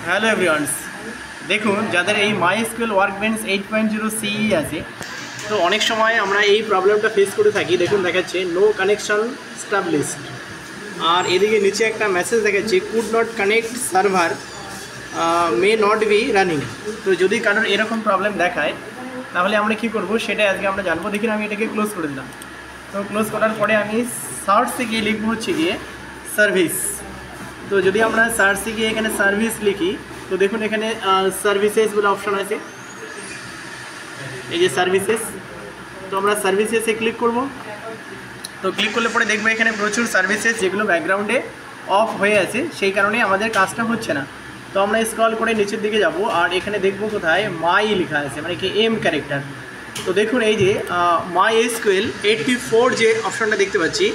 Hello everyone's, দেখুন যাদের এই মাইএসকিউএল ওয়ার্কবেঞ্চ 8.0 সিই আছে, তো অনেক সময় আমরা এই প্রবলেমটা ফেস করে থাকি। দেখুন দেখাচ্ছে নো কানেকশন স্টাবলিশড, আর এদিকে নিচে একটা মেসেজ দেখাচ্ছে could not connect server may not be running. তো যদি কারোর এরকম প্রবলেম দেখায় তাহলে আমরা কী করব সেটা আজকে আমরা জানবো। দেখুন আমি এটাকে ক্লোজ করে দিলাম। তো ক্লোজ করার পরে আমি সার্চে গিয়ে লিখবো হচ্ছে গিয়ে সার্ভিস। তো যদি আমরা সার্চে গিয়ে এখানে সার্ভিস লিখি, তো দেখুন এখানে সার্ভিসেস বলে অপশন আছে, এই যে সার্ভিসেস। তো আমরা সার্ভিসেসে ক্লিক করব। তো ক্লিক করলে পরে দেখবো এখানে প্রচুর সার্ভিসেস যেগুলো ব্যাকগ্রাউন্ডে অফ হয়ে আছে, সেই কারণে আমাদের কাজটা হচ্ছে না। তো আমরা স্ক্রল করে নিচের দিকে যাব, আর এখানে দেখবো কোথায় মাই লেখা আছে, মানে কি এম ক্যারেক্টার। তো দেখুন এই যে মাইএসকিউএল 84 যে অপশনটা দেখতে পাচ্ছি,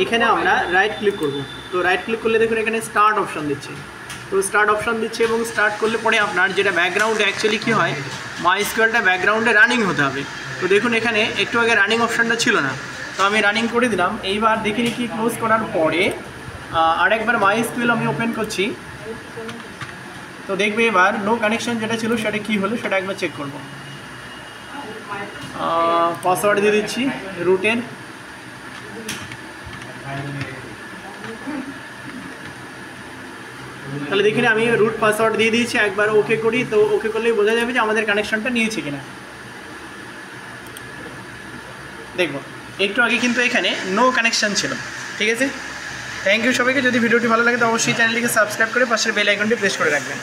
এখানে আমরা রাইট ক্লিক করব। তো রাইট ক্লিক করলে দেখুন এখানে স্টার্ট অপশন দিচ্ছে। তো স্টার্ট অপশন দিচ্ছে এবং স্টার্ট করলে পরে আপনার যেটা ব্যাকগ্রাউন্ডে অ্যাকচুয়ালি কী হয়, মাইএসকিউএলটা ব্যাকগ্রাউন্ডে রানিং হতে হবে। তো দেখুন এখানে একটু আগে রানিং অপশনটা ছিল না, তো আমি রানিং করে দিলাম। এইবার দেখিনি কি ক্লোজ করার পরে আরেকবার মাইএসকিউএল আমি ওপেন করছি। তো দেখবে এবার নো কানেকশন যেটা ছিল সেটা কী হলো সেটা একবার চেক করব। পাসওয়ার্ড দিয়ে দিচ্ছি রুটের। তাহলে দেখুন আমি রুট পাসওয়ার্ড দিয়ে দিয়েছি, একবার ওকে করি। তো ওকে করলেই বোঝা যাবে যে আমাদের কানেকশনটা নিয়েছে কিনা। দেখব একটু আগে কিন্তু এখানে নো কানেকশন ছিল। ঠিক আছে, থ্যাংক ইউ সবাইকে। যদি ভিডিওটি ভালো লাগে তো অবশ্যই চ্যানেলটিকে সাবস্ক্রাইব করে পাশের বেল আইকনটি প্রেস করে রাখবেন।